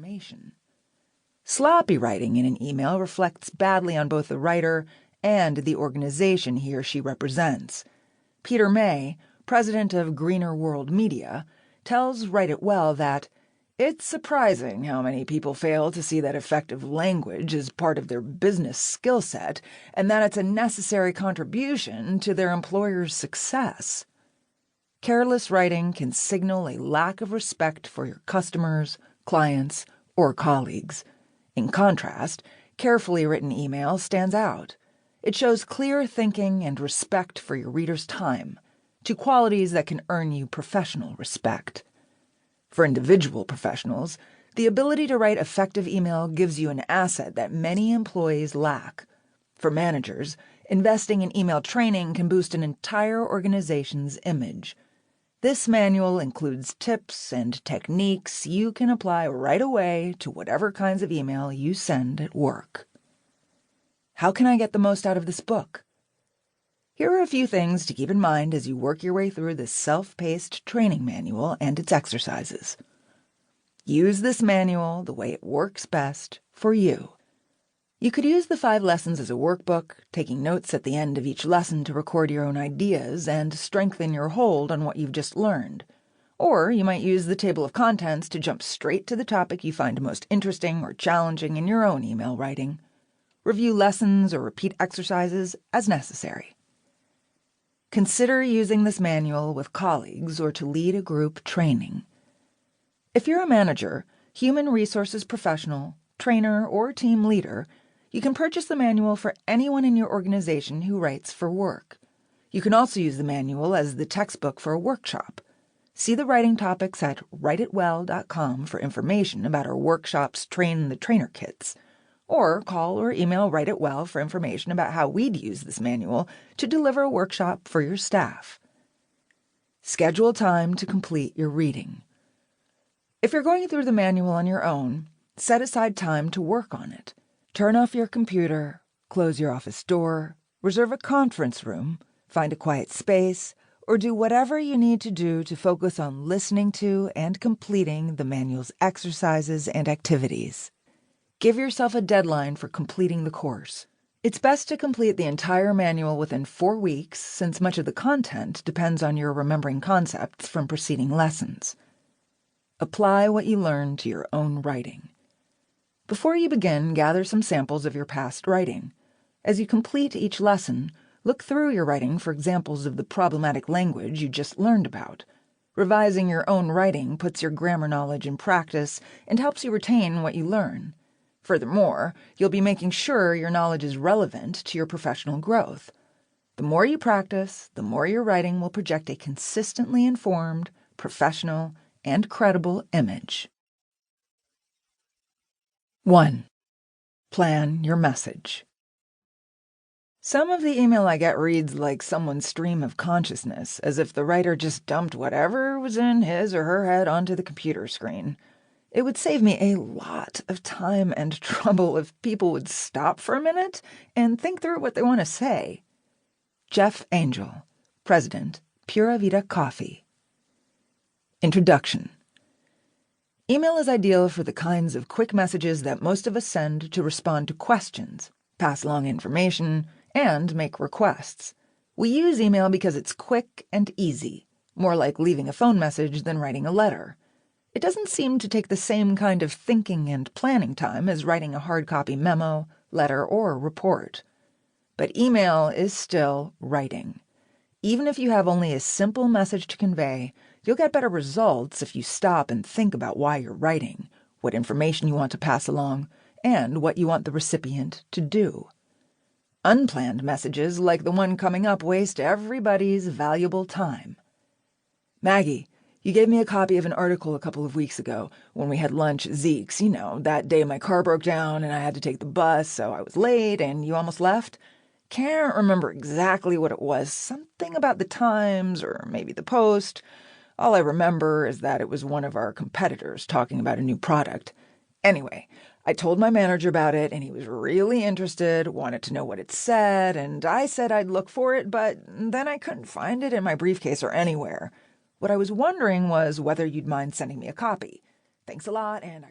information. Sloppy writing in an email reflects badly on both the writer and the organization he or she represents. Peter May, president of Greener World Media, tells Write It Well that it's surprising how many people fail to see that effective language is part of their business skill set and that it's a necessary contribution to their employer's success. Careless writing can signal a lack of respect for your customers, clients, or colleagues. In contrast, carefully written email stands out. It shows clear thinking and respect for your reader's time, two qualities that can earn you professional respect. For individual professionals, the ability to write effective email gives you an asset that many employees lack. For managers, investing in email training can boost an entire organization's image. This manual includes tips and techniques you can apply right away to whatever kinds of email you send at work. How can I get the most out of this book? Here are a few things to keep in mind as you work your way through this self-paced training manual and its exercises. Use this manual the way it works best for you. You could use the 5 lessons as a workbook, taking notes at the end of each lesson to record your own ideas and strengthen your hold on what you've just learned. Or you might use the table of contents to jump straight to the topic you find most interesting or challenging in your own email writing. Review lessons or repeat exercises as necessary. Consider using this manual with colleagues or to lead a group training. If you're a manager, human resources professional, trainer, or team leader, you can purchase the manual for anyone in your organization who writes for work. You can also use the manual as the textbook for a workshop. See the writing topics at writeitwell.com for information about our workshop's Train the Trainer kits. Or call or email Write It Well for information about how we'd use this manual to deliver a workshop for your staff. Schedule time to complete your reading. If you're going through the manual on your own, set aside time to work on it. Turn off your computer, close your office door, reserve a conference room, find a quiet space, or do whatever you need to do to focus on listening to and completing the manual's exercises and activities. Give yourself a deadline for completing the course. It's best to complete the entire manual within 4 weeks, since much of the content depends on your remembering concepts from preceding lessons. Apply what you learn to your own writing. Before you begin, gather some samples of your past writing. As you complete each lesson, look through your writing for examples of the problematic language you just learned about. Revising your own writing puts your grammar knowledge in practice and helps you retain what you learn. Furthermore, you'll be making sure your knowledge is relevant to your professional growth. The more you practice, the more your writing will project a consistently informed, professional, and credible image. 1. Plan your message. Some of the email I get reads like someone's stream of consciousness, as if the writer just dumped whatever was in his or her head onto the computer screen. It would save me a lot of time and trouble if people would stop for a minute and think through what they want to say. Jeff Angel, President, Pura Vida Coffee. Introduction. Email is ideal for the kinds of quick messages that most of us send to respond to questions, pass along information, and make requests. We use email because it's quick and easy, more like leaving a phone message than writing a letter. It doesn't seem to take the same kind of thinking and planning time as writing a hard copy memo, letter, or report. But email is still writing. Even if you have only a simple message to convey, you'll get better results if you stop and think about why you're writing, what information you want to pass along, and what you want the recipient to do. Unplanned messages like the one coming up waste everybody's valuable time. Maggie, you gave me a copy of an article a couple of weeks ago when we had lunch at Zeke's. You know, that day my car broke down and I had to take the bus, so I was late and you almost left. Can't remember exactly what it was. Something about the Times or maybe the Post. All I remember is that it was one of our competitors talking about a new product. Anyway, I told my manager about it and he was really interested, wanted to know what it said, and I said I'd look for it, but then I couldn't find it in my briefcase or anywhere. What I was wondering was whether you'd mind sending me a copy. Thanks a lot, and I